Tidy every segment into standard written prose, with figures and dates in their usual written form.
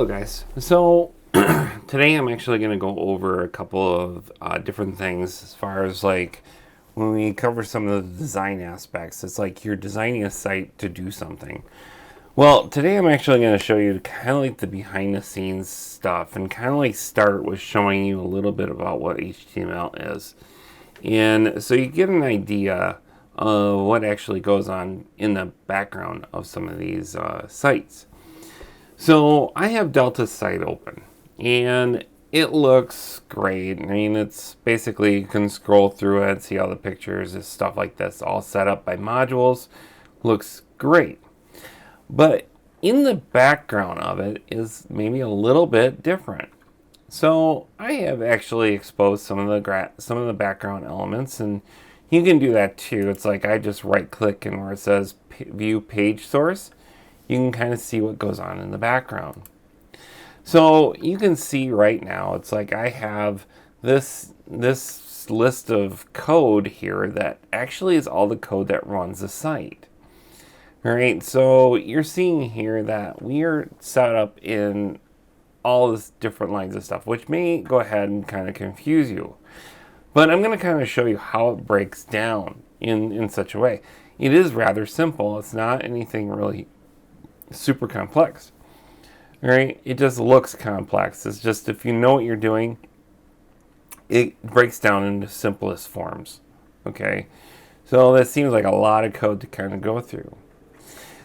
Hello guys. So today I'm actually going to go over a couple of different things as far as like when we cover some of the design aspects. It's like you're designing a site to do something. Well, today I'm actually going to show you kind of like the behind the scenes stuff and kind of like start with showing you a little bit about what HTML is. And so you get an idea of what actually goes on in the background of some of these sites. So I have Delta's site open and it looks great. I mean, it's basically you can scroll through it, see all the pictures and stuff like this, all set up by modules. Looks great. But in the background of it is maybe a little bit different. So I have actually exposed some of the background elements, and you can do that too. It's like I just right click and where it says view page source, you can kind of see what goes on in the background. So you can see right now, it's like I have this list of code here that actually is all the code that runs the site. All right, so you're seeing here that we are set up in all this different lines of stuff, which may go ahead and kind of confuse you. But I'm going to kind of show you how it breaks down in such a way. It is rather simple. It's not anything really super complex. All right, it just looks complex. It's just if you know what you're doing, it breaks down into simplest forms. Okay, so that seems like a lot of code to kind of go through.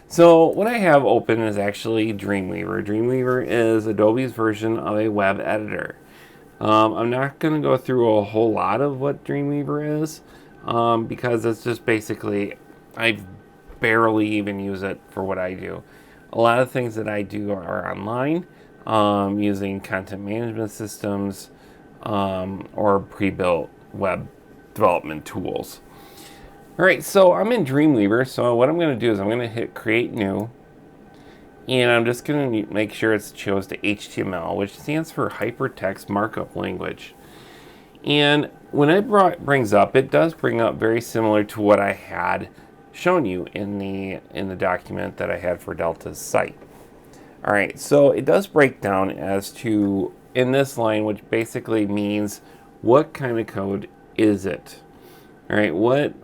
So what I have open is actually Dreamweaver. Dreamweaver is Adobe's version of a web editor. I'm not going to go through a whole lot of what Dreamweaver is because it's just basically, I barely even use it for what I do. A lot of things that I do are online using content management systems or pre-built web development tools. All right, so I'm in Dreamweaver. So what I'm going to do is I'm going to hit Create New. And I'm just going to make sure it's chose to HTML, which stands for Hypertext Markup Language. And when it brings up, it does bring up very similar to what I had shown you in the document that I had for Delta's site. All right, so it does break down as to, in this line, which basically means what kind of code is it? All right, what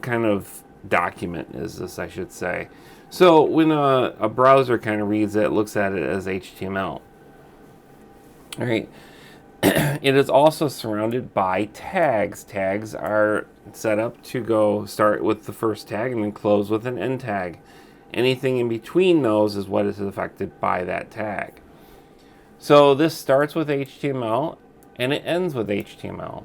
kind of document is this, I should say. So when a browser kind of reads it, looks at it as HTML. All right. It is also surrounded by tags. Tags are set up to go start with the first tag and then close with an end tag. Anything in between those is what is affected by that tag. So this starts with HTML and it ends with HTML.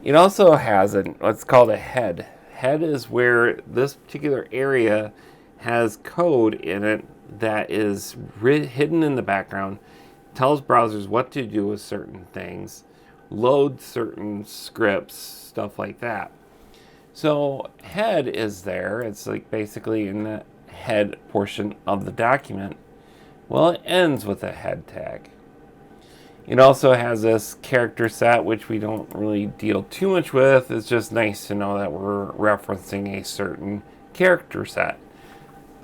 It also has what's called a head. Head is where this particular area has code in it that is hidden in the background, tells browsers what to do with certain things, load certain scripts, stuff like that. So head is there. It's like basically in the head portion of the document. Well, it ends with a head tag. It also has this character set, which we don't really deal too much with. It's just nice to know that we're referencing a certain character set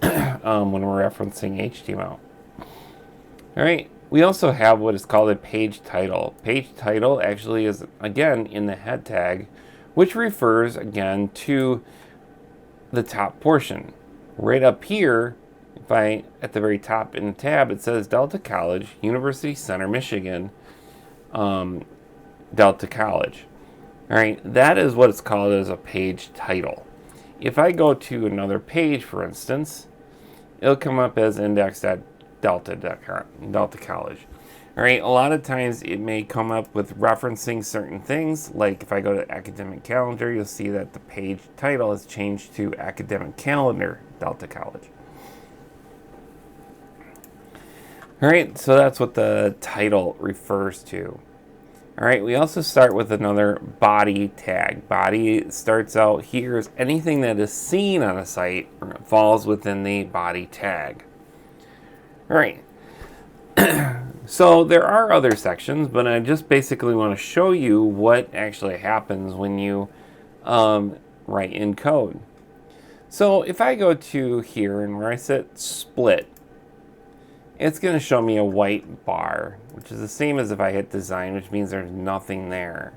when we're referencing HTML. All right, we also have what is called a page title. Page title actually is, again, in the head tag, which refers, again, to the top portion. Right up here, at the very top in the tab, it says Delta College, University Center, Michigan, Delta College. All right, that is what it's called as a page title. If I go to another page, for instance, it'll come up as index.delta College. All right, a lot of times it may come up with referencing certain things. Like if I go to academic calendar, you'll see that the page title has changed to academic calendar Delta College. All right, so that's what the title refers to. All right, we also start with another body tag. Body starts out here as anything that is seen on a site falls within the body tag. All right, so there are other sections, but I just basically want to show you what actually happens when you write in code. So if I go to here and where I set split, it's going to show me a white bar, which is the same as if I hit design, which means there's nothing there.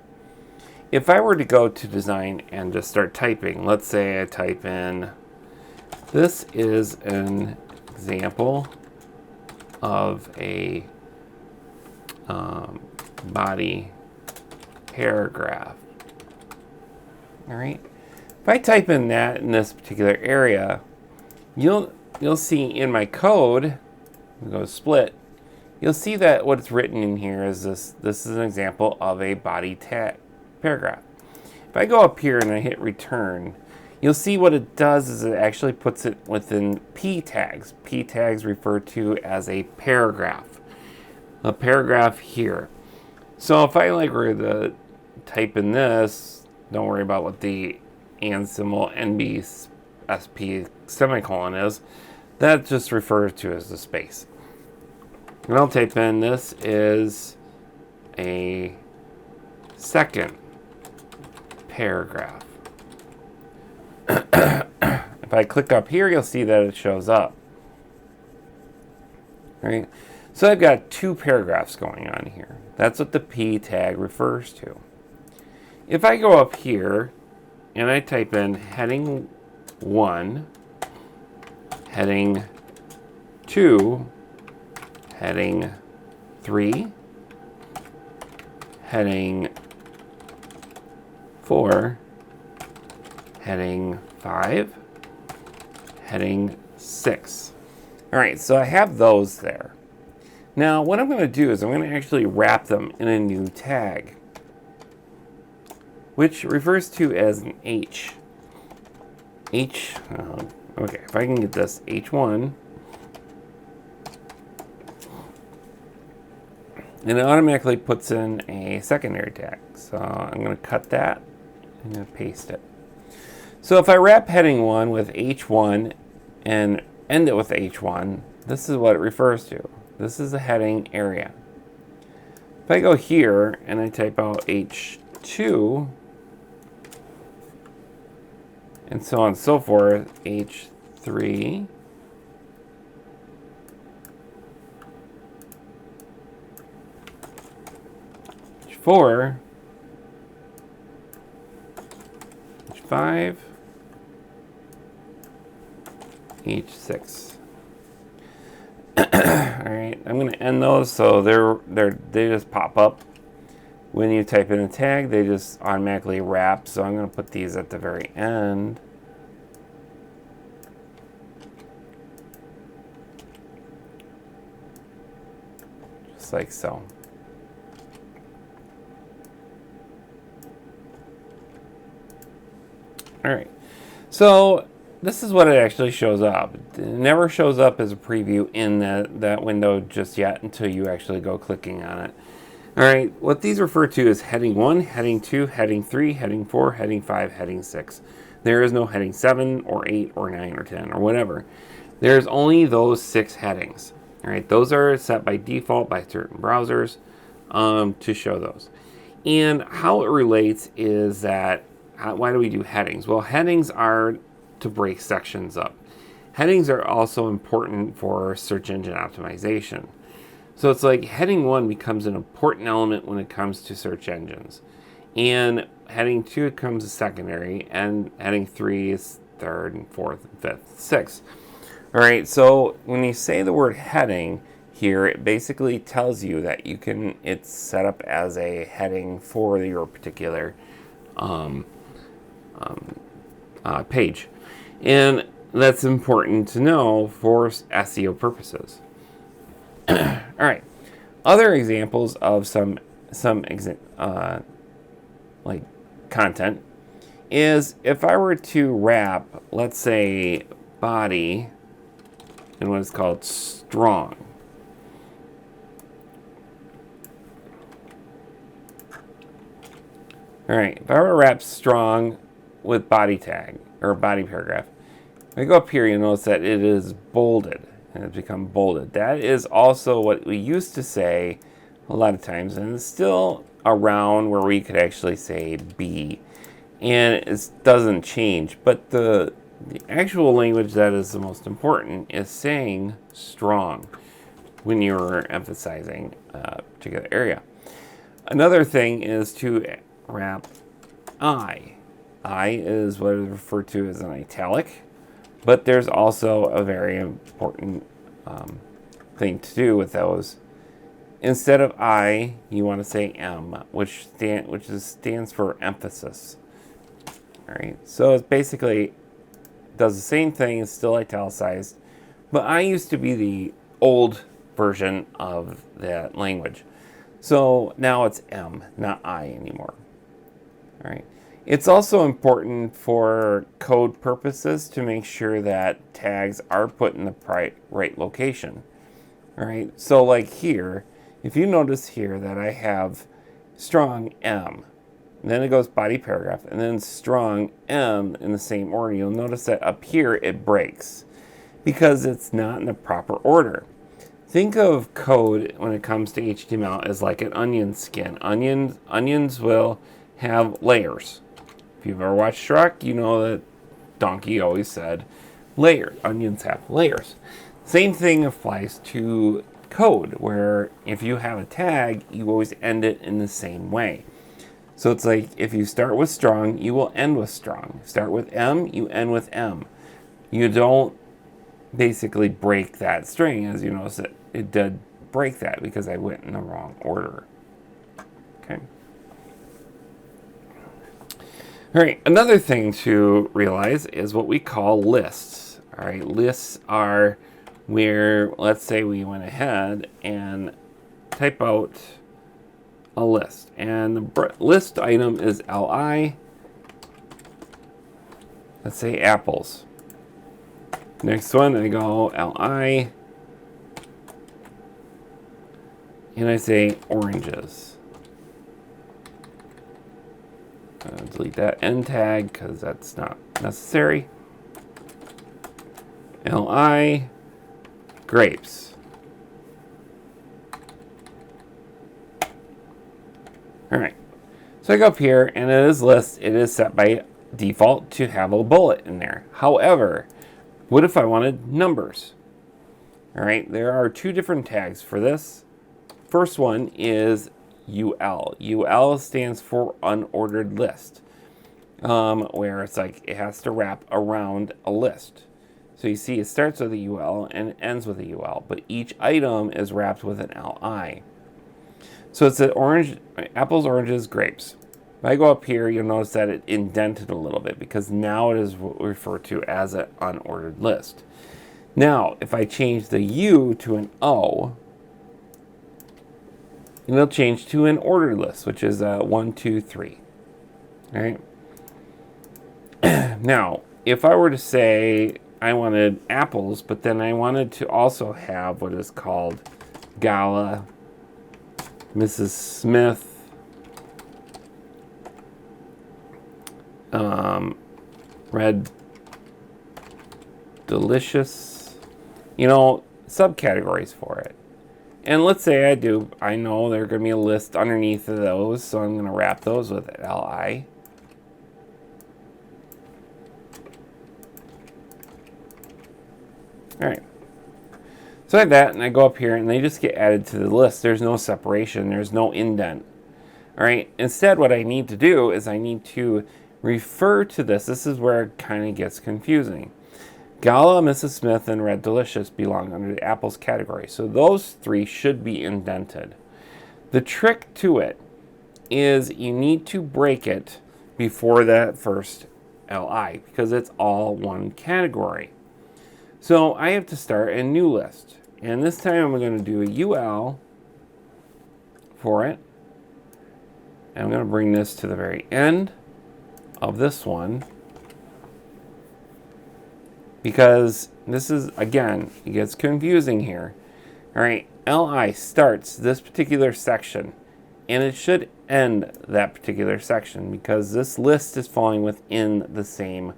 If I were to go to design and just start typing, let's say I type in, this is an example of a body paragraph. All right. If I type in that in this particular area, you'll see in my code, we go to split, you'll see that what's written in here is this. This is an example of a body tag paragraph. If I go up here and I hit return, you'll see what it does is it actually puts it within P tags. P tags refer to as a paragraph. A paragraph here. So if I were to type in this, don't worry about what the and symbol NBSP semicolon is. That just refers to as the space. And I'll type in, this is a second paragraph. If I click up here, you'll see that it shows up. Right? So I've got two paragraphs going on here. That's what the P tag refers to. If I go up here and I type in heading 1, heading 2, heading 3, heading 4, heading 5, heading 6. All right, so I have those there. Now, what I'm going to do is I'm going to actually wrap them in a new tag, which refers to as an H. Okay, if I can get this H1, and it automatically puts in a secondary tag. So I'm going to cut that and I'm going to paste it. So if I wrap heading 1 with H1 and end it with H1, this is what it refers to. This is the heading area. If I go here and I type out H2, and so on and so forth, H3, H4, H5, H6. All right, I'm going to end those so they just pop up. When you type in a tag, they just automatically wrap. So I'm going to put these at the very end. Just like so. All right, so this is what it actually shows up. It never shows up as a preview in that window just yet until you actually go clicking on it. All right, what these refer to is heading 1, heading 2, heading 3, heading 4, heading 5, heading 6. There is no heading 7 or 8 or 9 or 10 or whatever. There's only those 6 headings. All right, those are set by default by certain browsers to show those. And how it relates is that, why do we do headings? Well, headings are to break sections up. Headings are also important for search engine optimization. So it's like heading 1 becomes an important element when it comes to search engines. And heading 2 becomes a secondary, and heading 3 is third and fourth and fifth, sixth. All right, so when you say the word heading here, it basically tells you that it's set up as a heading for your particular page. And that's important to know for SEO purposes. All right. Other examples of some like content is if I were to wrap, let's say, body in what is called strong. All right. If I were to wrap strong with body tag or body paragraph, if I go up here, you'll notice that it is bolded. And it's become bolded. That is also what we used to say a lot of times, and it's still around where we could actually say B, and it doesn't change. But the actual language that is the most important is saying strong. when you're emphasizing a particular area. Another thing is to wrap I. I is what is referred to as an italic, but there's also a very important thing to do with those. Instead of I, you want to say M, which stands for emphasis. All right, so it basically does the same thing. It's still italicized, but I used to be the old version of that language. So now it's M, not I anymore. All right. It's also important for code purposes to make sure that tags are put in the right location. All right. So like here, if you notice here that I have strong M, and then it goes body paragraph, and then strong M in the same order, you'll notice that up here it breaks because it's not in the proper order. Think of code when it comes to HTML as like an onion skin. Onions will have layers. If you've ever watched Shrek, you know that Donkey always said onions have layers. Same thing applies to code, where if you have a tag, you always end it in the same way. So it's like if you start with strong, you will end with strong. Start with M, you end with M. You don't basically break that string. As you notice, it did break that because I went in the wrong order. Okay. All right, another thing to realize is what we call lists. All right, lists are where, let's say we went ahead and type out a list, and the list item is li. Let's say apples. Next one, I go li, and I say oranges. Delete that end tag because that's not necessary. Li, grapes. All right, so I go up here, and it is list. It is set by default to have a bullet in there. However, what if I wanted numbers? All right, there are two different tags for this. First one is UL. UL stands for unordered list, where it's like it has to wrap around a list. So you see it starts with a UL and it ends with a UL, but each item is wrapped with an LI. So it's orange, apples, oranges, grapes. If I go up here, you'll notice that it indented a little bit because now it is what we refer to as an unordered list. Now, if I change the U to an O, it'll change to an ordered list, which is 1, 2, 3. All right. Now, if I were to say I wanted apples, but then I wanted to also have what is called Gala, Mrs. Smith, Red Delicious, subcategories for it. And let's say I know there's going to be a list underneath of those, so I'm going to wrap those with LI. All right. So I have that, and I go up here, and they just get added to the list. There's no separation. There's no indent. All right. Instead, what I need to do is I need to refer to this. This is where it kind of gets confusing. Gala, Mrs. Smith, and Red Delicious belong under the apples category. So those three should be indented. The trick to it is you need to break it before that first LI because it's all one category. So I have to start a new list. And this time I'm going to do a UL for it. And I'm going to bring this to the very end of this one. Because this is, again, it gets confusing here. All right, LI starts this particular section. And it should end that particular section because this list is falling within the same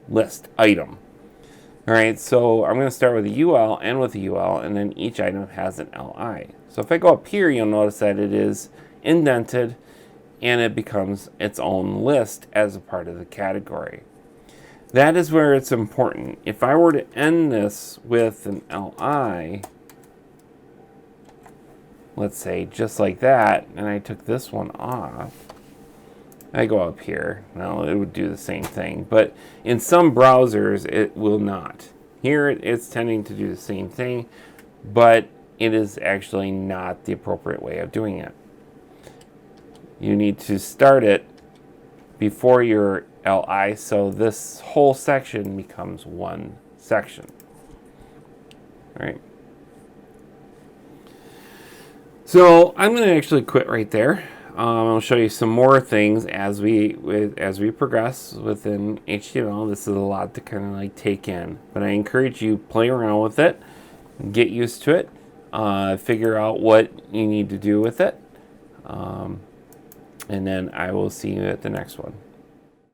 list item. All right, so I'm going to start with a UL and with a UL, and then each item has an LI. So if I go up here, you'll notice that it is indented, and it becomes its own list as a part of the category. That is where it's important. If I were to end this with an LI, let's say just like that, and I took this one off, I go up here, now it would do the same thing, but in some browsers it will not. Here it's tending to do the same thing, but it is actually not the appropriate way of doing it. You need to start it before your LI, so this whole section becomes one section. All right. So I'm going to actually quit right there. I'll show you some more things as we progress within HTML. This is a lot to kind of like take in, but I encourage you play around with it, get used to it, figure out what you need to do with it, and then I will see you at the next one.